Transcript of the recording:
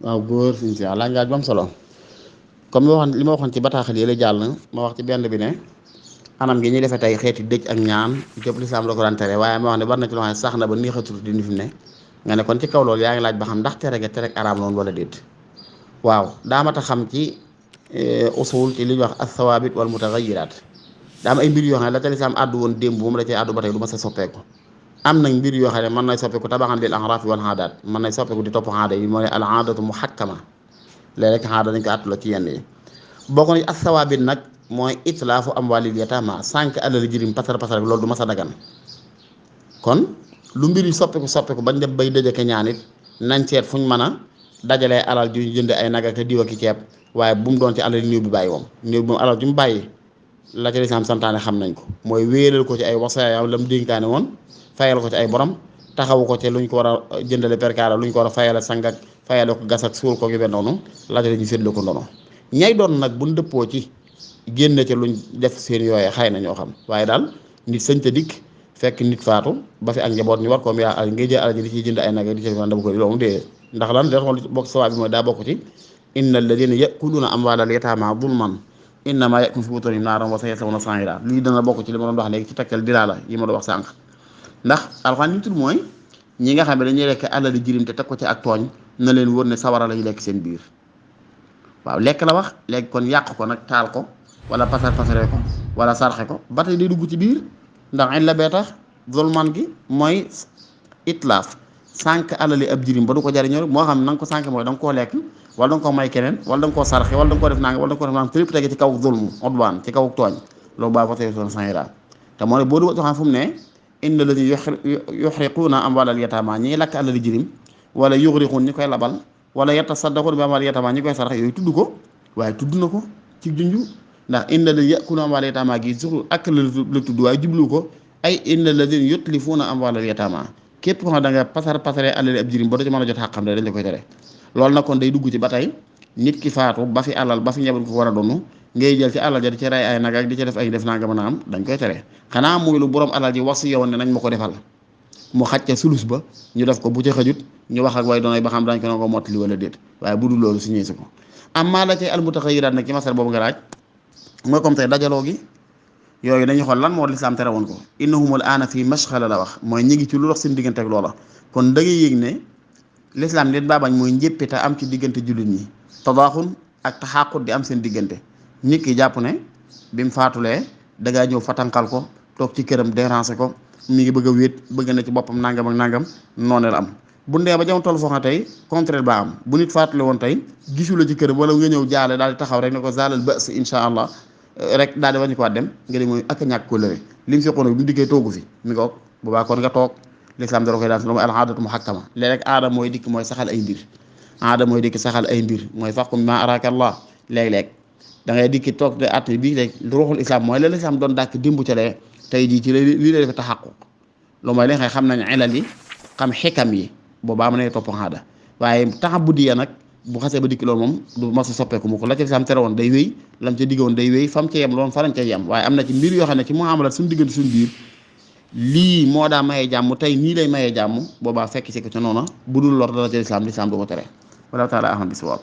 waaw góor suñu si laaj laaj bu am solo comme li ma waxoon ci bataaxal yi la jàll ma wax ci benn bi ne anam gi ñuy defee tey xeeti dëj ak ñaan yëpp lislaam la ko daan tere waaye ma wax ne war na ci loo xam ne sax na ba neexatul di fi mu ne nga ne kon ci kaw loolu yaa ngi laaj ba xam ndax tere ga tere araam loon wala déet waaw daamata xam ci usul ci li ñuy wax as-sawaabit wal mutaghayyirat daa am ay mbir yoo xam ne la ca lislaam àddu woon démb moom la cay àddu ba tey du ma sa soppeeku am nañ mbir yoo xam ne mën nay soppeeku tabaxan lil axraaf wal aadaat mën nay soppeeku di topp aada yi mooy al aadatu muhakkama léeg-léeg aada dañ ko àttu la ci yenn yi bokk na as-sawaabit nag mooy itlaafu amwaalil yataama sànq alal jirim pasar pasar loolu du ma sa dagan kon lu mbir yi soppeeku bañ def bay dëjëke ñaan it nañ seet fuñ mën a dajalee alal ju jënd ay nag ak diw ak ceeb waaye bu mu doon ci alal néew bi bàyyi woom néew bi moom alal ju mu bàyyi la ca lislaam santaane xam nañ ko mooy wéeral ko ci ay wasaayam la mu dénkaane woon fayal ko ci ay borom taxawu ko ci luñ ko war a jëndale perkaara luñ ko war a fayale sang ak fayale ko gas ak suul ko yu mel noonu la ca ñu séddale ko ndono ñay doon nag buñ dëppoo ci génne ca luñ def seen yooyee xëy na ñoo xam waaye daal nit sëñ ta dikk fekk nit faatu ba fi ak njaboot ñu war ko yaa al ngay jël alal ji di ciy jënd ay nag di ci dama ko loolu dee ndax lan da xool bokk sawaa bi mooy daa bokk ci inna alladina yakuluuna amwaalal yataama zulman innama yakun fi butunihim naaran wa sayaslawna sa'ira lii dana bokk ci li ma doon wax léegi ci takkal dilaala yi ma doon wax sànq ndax alxuraan li mu tudd mooy ñi nga xam ne dañuy lekk alali jirim te teg ko ci ak tooñ na leen wóor ne sawara lañu lekk seen biir waaw lekk la wax léegi kon yàq ko nag taal ko wala pasare ko wala sarxe ko ba tey day dugg ci biir ndax in la bee tax zulman gi mooy itlaaf sànq alali ab jirim ba du ko jariñoo moo xam na nga ko sànq mooy da nga koo lekk wala da nga koo may keneen wala da nga koo sarxe wala da nga koo def nanga wala da nga koo def nanga te lépp tege ci kaw zulm odwaan ci kaw tooñ loolu baa fa tey soon sanira te moo ne boo du xam fu mu ne inna alladina yuxriquuna amwaalal yataama ñiy lakk alali jirim wala yuxriquun ñi koy labal wala yatasaddaquna bi amwaalil yataama ñi koy sarax yooyu tudd ko waaye tudd na ko ci junju ndax inna alladina yakuluuna amwaalal yataama gi surtout ak la tudd waaye jublu ko ay inna alladina yutlifuuna amwaalal yataama képp ko xam da nga pasare alali ab jirim ba do ci mën a jot xàqam dañ la koy tere loolu nag kon day dugg ci ba tey nit ki faatu ba fi alal ba fi njaboot ko war a doon ngay jël ci alal ja di ci rey ay nag ak di ci def ay def naa nga mën a am dañ koy tere xanaa muy lu borom alal ji wax si yow ne nañ ma ko defal mu xaj ca sulus ba ñu def ko bu ci xajut ñu wax ak way doonay ba xam dañ ko na ko mottali wala déet waaye bu dul loolu su ñëwee si ko am maa la ci almutaxayyiraat nag ci masal boobu nga laaj mooy comme tey dajaloo gi yooyu dañuy xool lan moo lislaam tere woon ko innahumul aana fii mashxala la wax mooy ñi ngi ci lu dox seen diggante ak loola kon da ngay yëg ne lislaam nit baa bañ mooy njëppite am ci diggante jullit ñi tadaaxun ak taxaaqut di am seen diggante nit ki jàpp ne bi mu faatulee dangaa ñëw fatankal ko toog ci këram déranger ko mi ngi bëgg a wéet bëgg na ci boppam nangam ak nangam noonu la am bu ndee ba jamono toll foo xam tey contraire ba am bu nit faatule woon tey gisu la ci këram wala nga ñëw jaale daal di taxaw rek ne ko zaalal ba'as insha allah rek daal di wañu ko waat dem nga di mooy ak a ñàkk ko lëre li mu fekkoon bu mu dikkee toogu fi mi ngoog boobaa kon nga toog lislaam dara koy daan lu mooy al aadatu muhakkama léeg-léeg aada mooy dikk mooy saxal ay mbir aada mooy dikk saxal ay mbir mooy faqum ma araka allah léeg-léeg da ngay dikki toog de at bii rek ruuxul islam mooy la lislaam doon dàkk dimbu ca lee tey jii ci lii lay defe taxaquq lu mooy li nga xam nañ ilal yi xam xikam yi boobaa mën na topp aada waaye taxa buddi ya nag bu xasee ba dikki loolu moom du mas a soppeeku mu ko la ca lislaam tere woon day wéy lam ca diggoon day wéy fam ca yem loolu fa lañ ca yem waaye am na ci mbir yoo xam ne ci muamalat suñu diggante suñu biir lii moo daa mayee jàmm tey nii lay mayee jàmm boobaa fekk si ko ca noona bu dul lor dara ca lislaam du ko tere wala taala aham bi sawaab